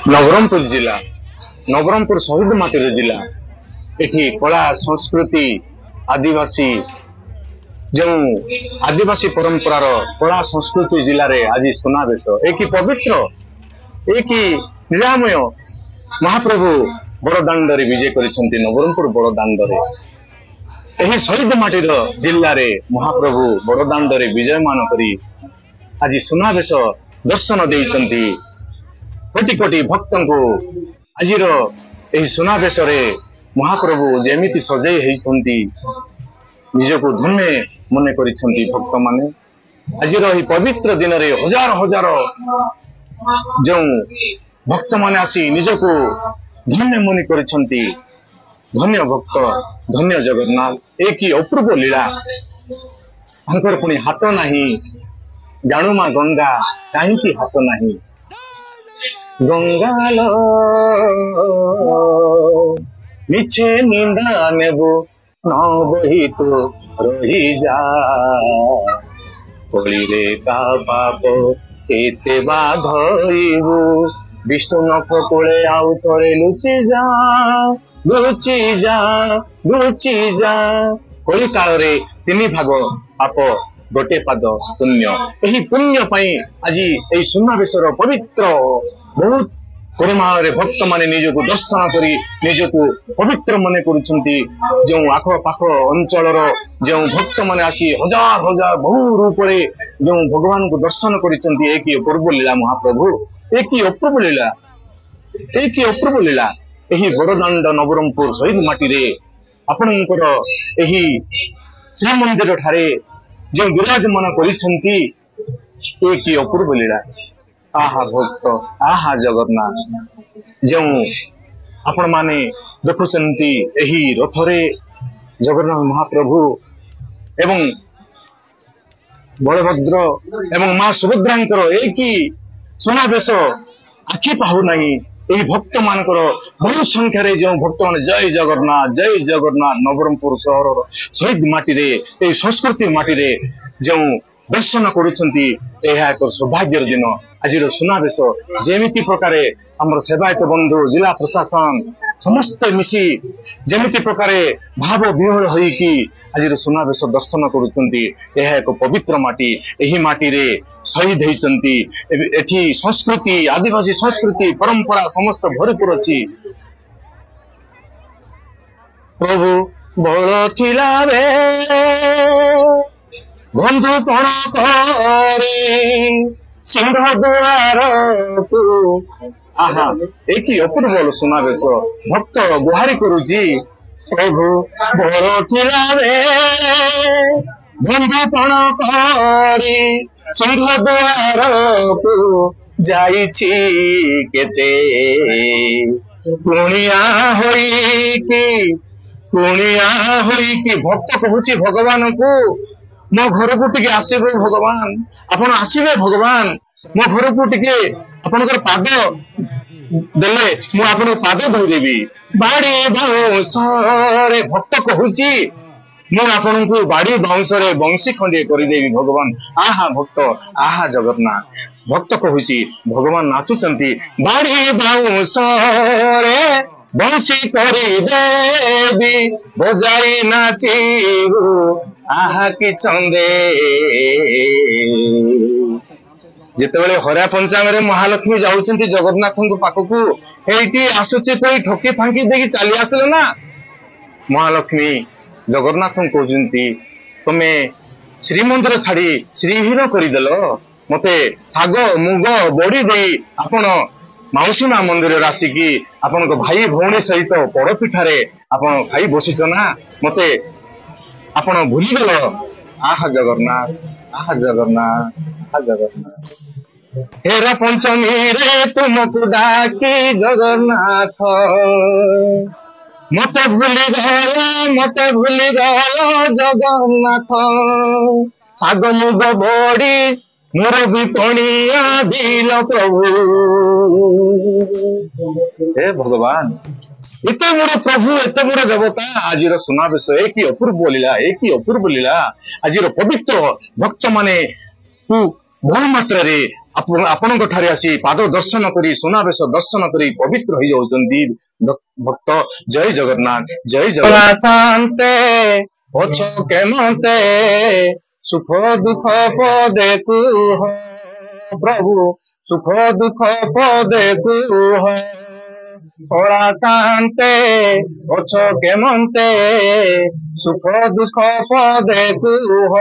नवरंगपुर जिला नवरंगपुर शहीद माटीर जिला एठी कला संस्कृति आदिवासी जो आदिवासी परंपरार कला संस्कृति जिले में आज सुनावेश एक पवित्र एक निरामय महाप्रभु बड़दाण्ड विजय करिसेंती नवरंगपुर बड़दाण्ड यही शहीद माटीर जिले में महाप्रभु बड़दाण्ड विजयमान करी आज सुनावेश दर्शन देइचंती कोटि कोटि भक्त को आज सुनावेश महाप्रभु जेमिति सजई होती निजको धन्य मन कर भक्त माने आज पवित्र दिन में हजार हजार जो भक्त माने आसी निजको धन्य मन कर धन्य भक्त धन्य जगन्नाथ एक अपूर्व लीला अंतर पुणी हाथ नहीं जानू मा गंगा कहीं हाथ नहीं गंगालो मिछे निंदा नेबो न बही तो रही जा होली रे का पाप एते बाधइबु विष्णु नख कोले आउ थरे लुचि जा लुचि जा लुचि जा होली काल रे तीन भाग पाप गोटे पाद पुण्य यही पुण्य पाई आज यही सुनावेशर पवित्र बहुत परिमाण रे भक्त माने निजको दर्शन करी निजको पवित्र मन करुछंती जो आख पाख अंचल जो भक्त माने आसी हजार हजार बहु रूप रे जो भगवान को दर्शन करिसंती एक अपूर्व लीला महाप्रभु एक अपूर्व लीला एक अपूर्व लीला यही बड़दाण्ड नवरंगपुर शहीद माटी रे आपणकर यही श्री मंदिर ठारे जो विराजमान करिसंती एक अपूर्व लीला आहा भक्त आहा जगन्नाथ जो आपण माने देखुचंती एही रथरे जगन्नाथ महाप्रभु एवं बलभद्र एवं मां सुभद्रांकर एक सुनावेश आखि पाहु नहीं यही भक्त मानकर बहु संख्यार जो भक्त मान जय जगन्नाथ नवरंगपुर सहर शहीद माटी रे ए संस्कृति माटी रे जो दर्शन करुछंती यह एक सौभाग्यर दिन आज सुनावेश जेमिति प्रकार आमर सेवायत बंधु जिला प्रशासन समस्त मिसी जेमिति प्रकार भाव विहल होइकी आज सुनावेश दर्शन करुछंती यह एक पवित्र माटी यही माटी रे शहीद होइचंती एठी संस्कृति आदिवासी संस्कृति परंपरा समस्त भरपूर अछि प्रभु बड़ थिला बे बंधु पण करे सिंह द्वार को आहा एक अपूर्व सुनावेश भक्त गुहारी करुची प्रभु बड़ थिला रे बंधु पण करे सिंह द्वार को जाइछि केते कुणिया होई कि भक्त कहूची भगवान को मो घर को टिके आसीबे भगवान आपण आसीबे भगवान मो घर को टिके आपनकर पाद देले मु आपन पाद धोई देबी बाड़ी बाउंस रे भक्त कहूची मु आपन को बाड़ी बाउंस रे बंशी खंडे करि देबी भगवान आहा भक्त आहा जगन्नाथ भक्त कहूची भगवान नाचुचंती बाड़ी बाउंस रे बंशी करि देबी बजाई नाचिबू आहा कि चंदे जितेबले हरा पंचांग रे महालक्ष्मी जाउछंती जगन्नाथ को पाखकू एठी आसुची कोई ठोकी फांकी देकी चली आसले ना महालक्ष्मी जगन्नाथ कहउछंती तमे श्रीमंदिर छाड़ी श्रीहीन करिदेलो मते छाग मुग बड़ी देई आपण माउसी मां मंदिर आसिकी आपण भाई भौणी सहित पड़पिठारे आपण खाई बसिछ ना मते आपण भूली गल आहा जगन्नाथ आहा जगन्नाथ आहा जगन्नाथ हेरा पंचमी रे तुमको डाकी जगन्नाथ मते भूली गल जगन्नाथ साग मुग बड़ी मोर विपणिया दिल प्रभु हे भगवान एते बड़ प्रभु एते बड़ देवता आज सुनावेश एक अपूर्व लीला आज पवित्र भक्त माने बहु मात्रा रे ଆପଣଙ୍କ ଠାରେ ଆସି ପାଦ ଦର୍ଶନ କରି ସୁନାବେଶ ଦର୍ଶନ କରି ପବିତ୍ର ହେଇଯାଉଛନ୍ତି ଭକ୍ତ। ଜୟ ଜଗନ୍ନାଥ, ଜୟ ଜଗନ୍ନାଥ। ଶାନ୍ତେ ପଛ କେମନ୍ତେ ସୁଖ ଦୁଃଖ ପଦେ କୁହ ପ୍ରଭୁ, ସୁଖ ଦୁଃଖ ପଦେ କୁହ। କଳା ଶାନ୍ତେ ପଛ କେମନ୍ତେ ସୁଖ ଦୁଃଖ ପଦେ କୁହ।